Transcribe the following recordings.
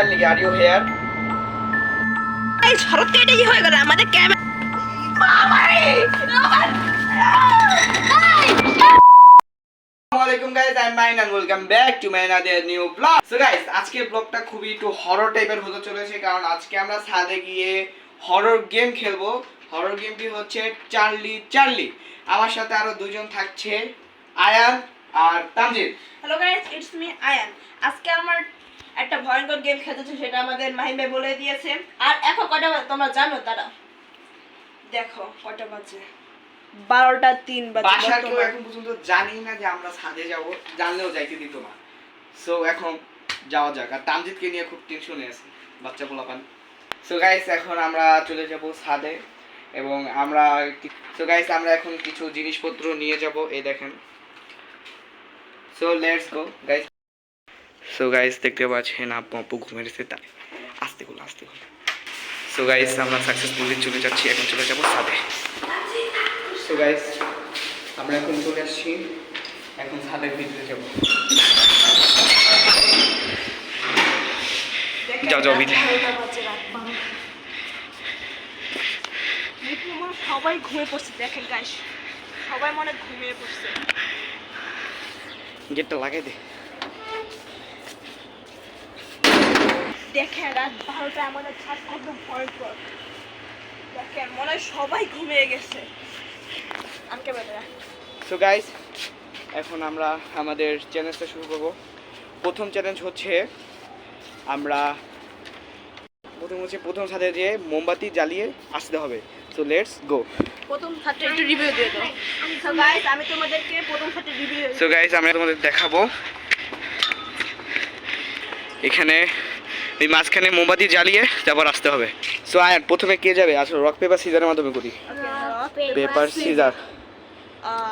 Are you here? এই শরৎ কেটে কি হয়ে গেল আমাদের camera Assalamualaikum guys, I'm Main and welcome back to my another new vlog. So guys, আজকের ব্লগটা খুবই একটু হরর টাইপের হতে চলেছে কারণ আজকে আমরা ছাদে গিয়ে হরর গেম খেলবো। হরর গেমটি হচ্ছে চার্লি চার্লি। আমার সাথে আরো দুজন থাকছে, আয়ান আর Tanzid. Hello guys, it's me Ayaan. আজকে আমার একটা ভয়ঙ্কর গেম খেলতেছে, সেটা আমাদের মাহিম ভাই বলে দিয়েছে। আর এখন কয়টা বাজে তোমরা জানো? তারা দেখো কয়টা বাজে, 12:03 বাজে। বাসার কেউ এখন পর্যন্ত জানি না যে আমরা ছাদে যাব, জানলেও যাইতে দিত না। সো এখন যাওয়া যাক। আর তানজিদকে নিয়ে খুব টেনশনে আছে, বাচ্চা পোলাপান। সো গাইস, এখন আমরা চলে যাব ছাদে এবং আমরা এখন কিছু জিনিসপত্র নিয়ে যাব। এই দেখেন। So let's go guys. So guys, দেখতে পাচ্ছেন আপু ঘুমিয়েছে, তাই আস্তে করে। সো গাইস, আমরা সাকসেসফুলি চলে যাচ্ছি, এখন চলে যাব ছাদে। সো গাইস, আমরা এখন চলে আসছি, এখন ছাদের ভিতরে যাব। যাও ভিতরে। সবাই ঘুমিয়ে পড়ছে, দেখেন গাইস, সবাই মনে ঘুমিয়ে পড়ছে। গেটটা লাগাই দে। দেখেন রাত 12টা আমাদের ছাদ কত ভয়ঙ্কর। দেখেন মনে হয় সবাই ঘুমিয়ে গেছে। আমাকে বলে। সো গাইস, এখন আমরা আমাদের চ্যালেঞ্জটা শুরু করব। প্রথম চ্যালেঞ্জ হচ্ছে আমরা প্রথম ছাদে যেয়ে মোমবাতি জ্বালিয়ে আসতে হবে। So let's go. প্রথম ছাদটা একটু রিভিউ দিয়ে দাও। সো গাইস, আমি তোমাদেরকে প্রথম ছাদটা রিভিউ। সো গাইস, আমরা তোমাদের দেখাবো। এখানে এই মাঝখানে মোমবাতি জ্বালিয়ে তারপর আসতে হবে। সো আয়ান, প্রথমে কে যাবে? আসলে রক পেপার সিজারের মাধ্যমে করি। Paper scissor.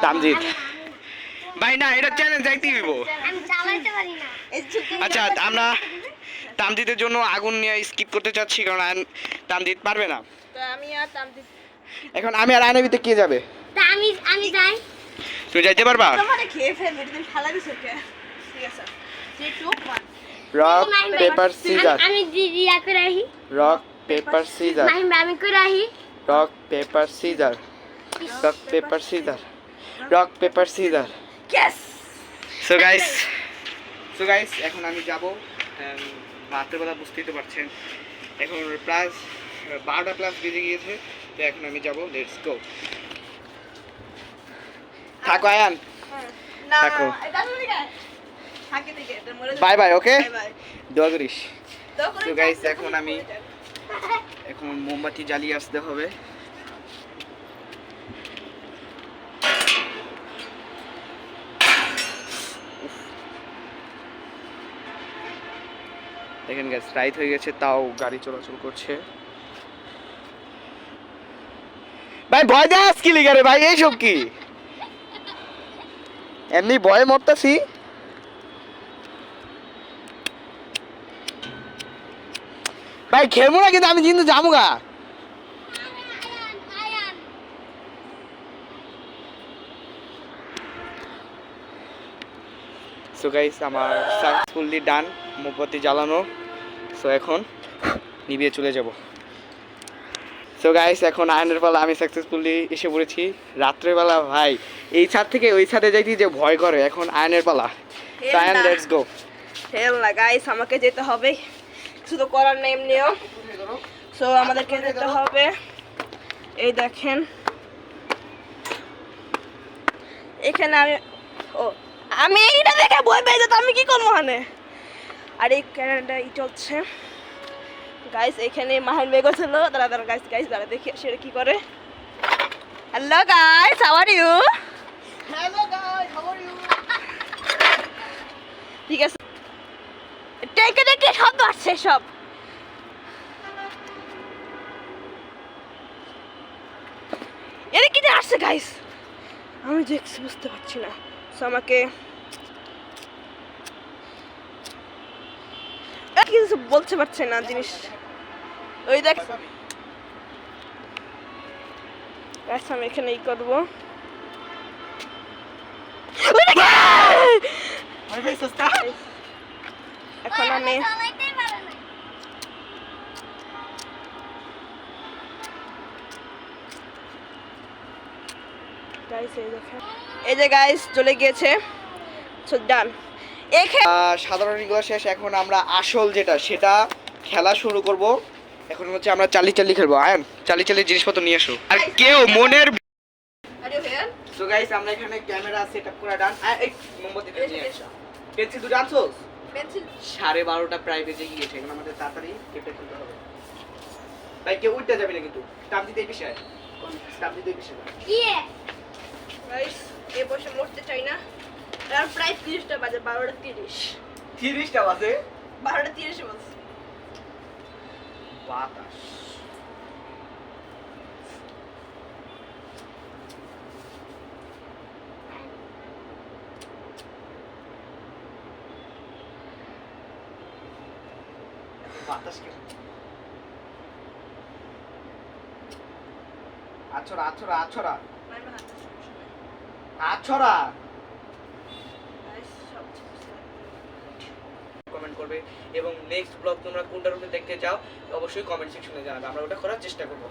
তানজিদ ভাই, না এটা চ্যালেঞ্জ যাইতেই হইব। আমি চালাতে পারি না। আচ্ছা, আমরা তানজিদের জন্য আগুন নিয়ে স্কিপ করতে চাচ্ছি কারণ তানজিদ পারবে না। তো আমি আর তামদি এখন আমি আর আয়নের ভিতরে কে যাবে? তা আমি যাই। তুমি যাইতে পারবা? তোমারে খেয়ে ফেলবে, তুমি ফালা দিছো কে? ঠিক আছে, 3 2 1। Rock paper scissor. আমি রিয়া করে আহি। Rock paper scissor. আমি করে আহি। Rock paper scissor. Rock paper scissor. Rock paper scissor. Yes. So guys, এখন আমি যাব। রাত্রেবেলা বুঝতেই তো পারছেন, এখন প্লাস 12টা প্লাস বেজে গিয়েছে। তো এখন আমি যাব। Let's go. থাকো আয়ান। না, থাকো। এটা তুমি গায়। থাকে থেকে এটা মরে বাই বাই। ওকে, বাই বাই। দোয়া করিস। তখন তো গাইস, এখন মোমবাতি জ্বালিয়ে আসতে হবে। দেখেন গাইস, রাইট হয়ে গেছে, তাও গাড়ি চলাচল করছে। ভাই ভয় দেখাস কি লিগা রে ভাই? এইসব কি? এমনি ভয়ে মরতাছি। ভাই খেলবো না, কিন্তু আমি কিন্তু যাবো গা। সো গাইস, আমার সাকসেসফুলি ডান মোমবাতি জ্বালানো। সো এখন নিভিয়ে চলে যাব। সো গাইস, এখন আয়নের পালা। আমি সাকসেসফুলি এসে পড়েছি। রাত্রেবেলা ভাই এই ছাদ থেকে ওই ছাদে যাইতে যে ভয় করে। এখন আয়নের পালা। Ion, let's go. হেল না গাইস, আমাকে যেতে হবে, কিছু তো করার নেই এমনিও। সো আমাদেরকে যেতে হবে। এই দেখেন এখানে আমি এইটা দেখে ভয় পেয়ে যেত, আমি কি করবো মানে। আর এই ক্যানাডা চলছে গাইস। এখানে মাহিন বেগো ছিল। দাঁড়া গাইস দাঁড়া দেখি সেটা কি করে। Hello guys, how are you? ঠিক আছে, দেখে শব্দ আসছে সব। এটা কি আসছে গাইস? আমি দেখছি, বুঝতে পারছি না। সো আমাকে কিছু বলতে পারছে না জিনিস। ওই দেখ গাইস, আমি এখানে ই করবো। এখন আমি গাইস এই দেখেন, এই যে গাইস চলে গিয়েছে। সো ডান। এখানে সাধারণ এগুলো শেষ, এখন আমরা আসল যেটা সেটা খেলা শুরু করব। এখন হচ্ছে আমরা চালি চালি খেলবো। আয়ন চালি চালি জিনিসপত্র নিয়ে আসো। আর কেউ মনের আরে ভাইয়া সো গাইস আমরা এখানে ক্যামেরা সেটআপ করে ডান। এই মোমবাতিটা নিয়ে আসো। পেন্সিল দুটো আনছো? পেন্সিল 12:30 প্রায় বেজে গিয়েছে, এখন আমাদের তাড়াতাড়ি কেটে ফেলতে হবে। ভাই কেউ উঠতে যাবে না কিন্তু, স্টাম্প দিতে এই বিষয়ে স্টাম্প দিতে এই বিষয়ে ইয়ে গাইস এই বসে মরতে চাই না। আর প্রায় 30টা বাজে, 12:30। 30টা বাজে, 12:30 বাজে। বাতাস বাতাস কি আছরা আছরা আছরা মাইমা হাতে সমস্যা নাই। আছরা গাইস সব ঠিক আছে। কমেন্ট করবে এবং নেক্সট ব্লগ তোমরা কোনটার উপরে দেখতে চাও অবশ্যই কমেন্ট সেকশনে জানাবে, আমরা ওটা করার চেষ্টা করব।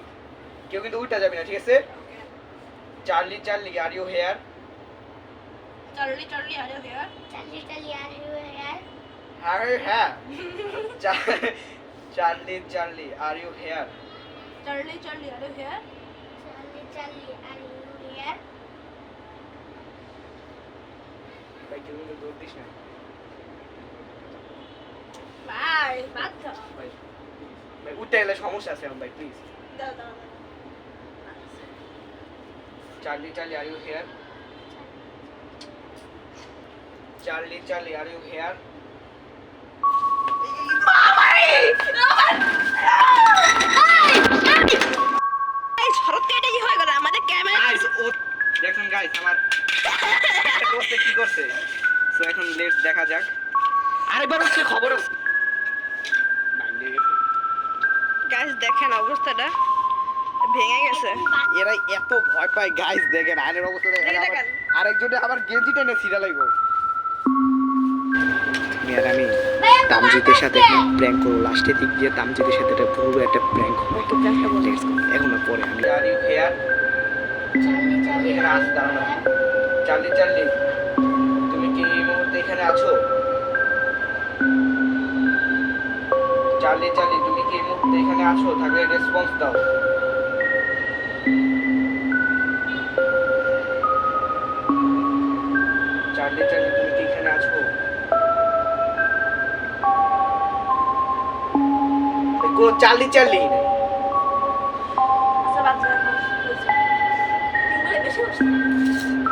কেউ কিন্তু উল্টা যাবে না, ঠিক আছে? Charlie Charlie are you here? Charlie Charlie আরে ভাইয়া Charlie Charlie are you here আরে হ্যাঁ। Charlie Charlie are you here? Charlie Charlie আরে ভাইয়া Charlie Charlie are you hair ভাই কেউ কিন্তু দৌড় দিস না ভাই বাদ দাও। ভাই। ভাই উঠতে গেলে সমস্যা আছে এখন ভাই, প্লিজ। দাও দাও দাও। Charlie Charlie are you here? Charlie Charlie are you here? Guys হঠাৎ করে এটা কি হয়ে গেল আমাদের ক্যামেরা? গাইস ও দেখুন গাইস আমার করতে কি করছে। সো এখন লেটস দেখা যাক। আরেকবার হচ্ছে খবর আছে। মাইন্ডে গেছে। গাইস দেখেন অবস্থাটা ভেঙে গেছে। এরা এত ভয় পায় গাইস, দেখেন আয়নের অবস্থা দেখেন। দেখেন, আবার দেখেন। আরেকজনে আবার গেঞ্জি টেনে ছিড়া লাগবে। আমি ভাইয়া তো তামজিদের সাথে বাঁচছে। একটা প্র্যাঙ্ক করব, লাস্টের দিক দিয়ে তামজিদের সাথে একটা পুরো একটা প্র্যাঙ্ক হবে। একটু প্র্যাঙ্কটা বলো। এখন না পরে আমি আর ইউ হেয়ার? চালি চালি এখানে আর আসতে ইউ দাঁড়ানো। হেয়ার চার্লি চার্লি তুমি কি এই মুহূর্তে এখানে আছো? চার্লি চার্লি তুমি কি এই মুহূর্তে এখানে আছো? থাকলে রেসপন্স দাও। চার্লি চার্লি তুমি কি এখানে আছো? কোনো চার্লি চার্লি নেই। আচ্ছা বাচ্চা এখন হয়েছে। তিনবারে বেশি বসছে।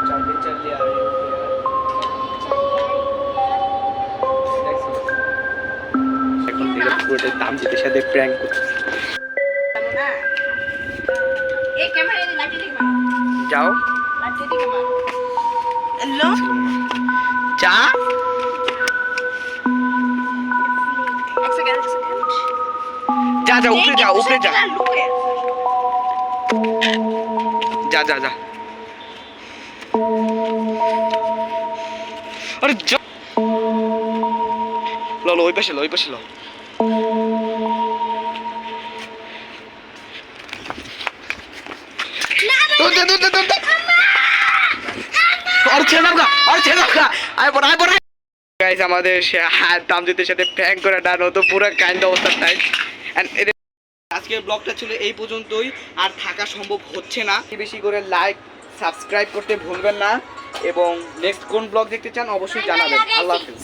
Charlie Charlie are you here? Charlie are you hair এখন থেকে পুরোটা তামজিদের সাথে প্র্যাঙ্ক করছে। জানো না এই ক্যামেরা এই লাইট দিকে মার। যাও লাইট দিকে মার। হ্যালো চা এক সেকেন্ড যা যা উপরে যা উপরে যা লুকে যা যা যা আরে লো লো ওই পাশে লো ওই পাশে লো গাইস আমাদের তামজিদের সাথে প্র্যাঙ্ক করে ডানো তো পুরো কাইন্ড অবস্থা টাইম। আজকের ব্লগটা ছিল এই পর্যন্তই, আর থাকা সম্ভব হচ্ছে না। বেশি করে লাইক সাবস্ক্রাইব করতে ভুলবেন না এবং নেক্সট কোন ব্লগ দেখতে চান অবশ্যই জানাবেন। আল্লাহ হাফেজ।